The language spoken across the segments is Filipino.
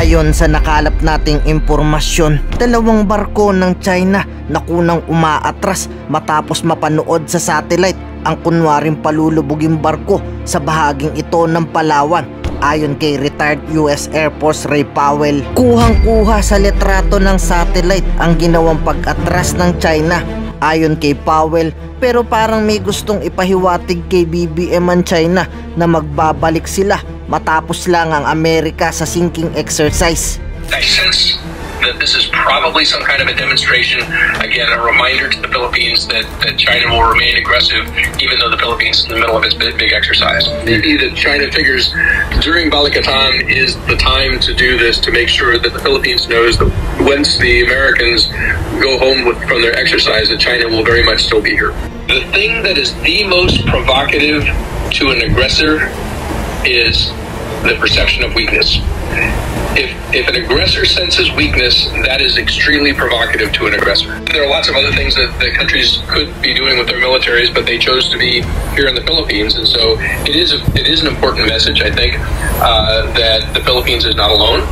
Ayon sa nakalap nating impormasyon, dalawang barko ng China na kunang umaatras matapos mapanood sa satellite ang kunwaring palulubuging barko sa bahaging ito ng Palawan. Ayon kay retired US Air Force Ray Powell, kuhang-kuha sa litrato ng satellite ang ginawang pag-atras ng China. Ayon kay Powell, pero parang may gustong ipahiwatig kay BBM ang China na magbabalik sila matapos lang ang Amerika sa sinking exercise. I sense that this is probably some kind of a demonstration, again, a reminder to the Philippines that China will remain aggressive even though the Philippines is in the middle of its big exercise. Maybe that China figures during Balikatan is the time to do this, to make sure that the Philippines knows that once the Americans go home from their exercise, that China will very much still be here. The thing that is the most provocative to an aggressor is the perception of weakness. If an aggressor senses weakness, that is extremely provocative to an aggressor. There are lots of other things that countries could be doing with their militaries, but they chose to be here in the Philippines, and so it is an important message, I think, that the Philippines is not alone,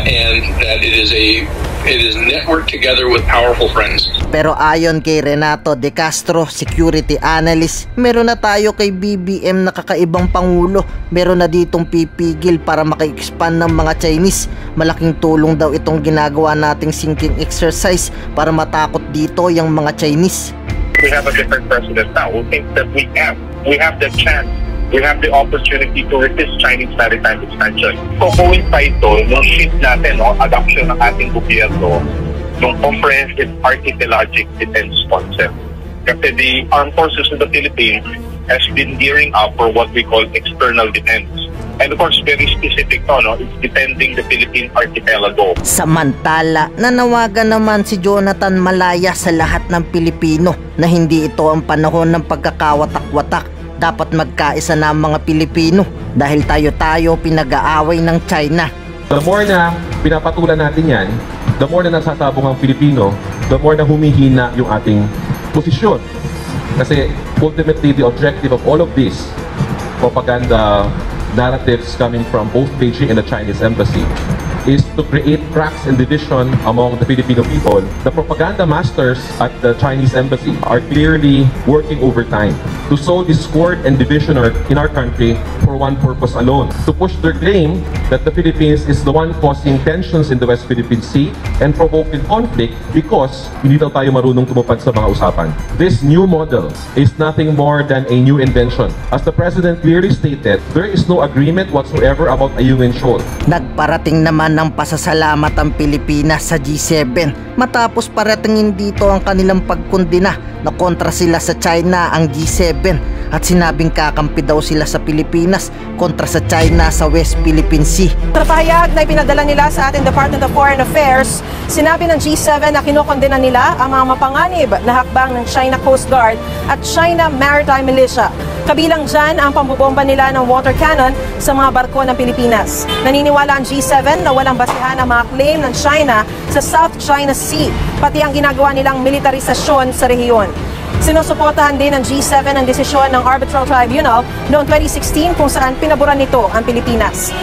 and that it is networked together with powerful friends. Pero ayon kay Renato De Castro, security analyst, meron na tayo kay BBM na kakaibang pangulo. Meron na ditong pipigil para maka-expand ng mga Chinese. Malaking tulong daw itong ginagawa nating sinking exercise para matakot dito yung mga Chinese. We have a different president now who thinks that we have the chance, we have the opportunity to resist Chinese maritime expansion. Coincide ito nung shift natin, adoption ng ating gobyerno ng comprehensive archipelagic defense concept. Kasi the armed forces of the Philippines has been gearing up for what we call external defense. And of course, very specific it's defending the Philippine archipelago. Samantala, nanawagan naman si Jonathan Malaya sa lahat ng Pilipino na hindi ito ang panahon ng pagkakawatak-watak. Dapat magkaisa na ang mga Pilipino dahil tayo-tayo pinag-aaway ng China. The more na pinapatulan natin yan, the more na nasasabong ang Pilipino, the more na humihina yung ating posisyon. Kasi ultimately the objective of all of this propaganda narratives coming from both Beijing and the Chinese embassy is to create cracks and division among the Filipino people. The propaganda masters at the Chinese embassy are clearly working overtime to sow discord and division in our country for one purpose alone, to push their claim that the Philippines is the one causing tensions in the West Philippine Sea and provoking conflict because hindi daw tayo marunong tumupad sa mga usapan. This new model is nothing more than a new invention. As the President clearly stated, there is no agreement whatsoever about Ayungin Shoal. Nagparating naman ng pasasalamat ang Pilipinas sa G7 matapos paratingin dito ang kanilang pagkondena na kontra sila sa China ang G7 at sinabing kakampi daw sila sa Pilipinas kontra sa China sa West Philippine Sea. Sa pahayag na ipinadala nila sa ating Department of Foreign Affairs, sinabi ng G7 na kinokondena nila ang mga mapanganib na hakbang ng China Coast Guard at China Maritime Militia. Kabilang dyan ang pambubomba nila ng water cannon sa mga barko ng Pilipinas. Naniniwala ang G7 na walang basihan ang mga claim ng China sa South China Sea, pati ang ginagawa nilang militarisasyon sa rehiyon. Sinusuportahan din ng G7 ang desisyon ng Arbitral Tribunal noong 2016 kung saan pinaboran nito ang Pilipinas.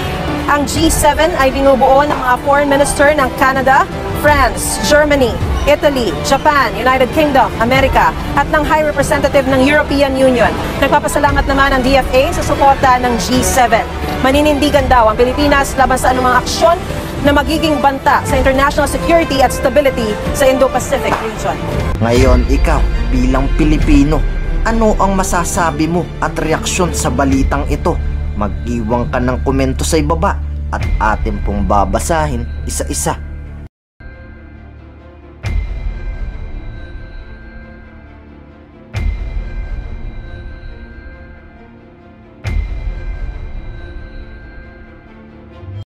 Ang G7 ay binubuo ng mga foreign minister ng Canada, France, Germany, Italy, Japan, United Kingdom, Amerika at ng High Representative ng European Union. Nagpapasalamat naman ang DFA sa suporta ng G7. Maninindigan daw ang Pilipinas laban sa anumang aksyon na magiging banta sa international security at stability sa Indo-Pacific region. Ngayon, ikaw bilang Pilipino, ano ang masasabi mo at reaksyon sa balitang ito? Mag-iwan ka ng komento sa ibaba at atin pong babasahin isa-isa.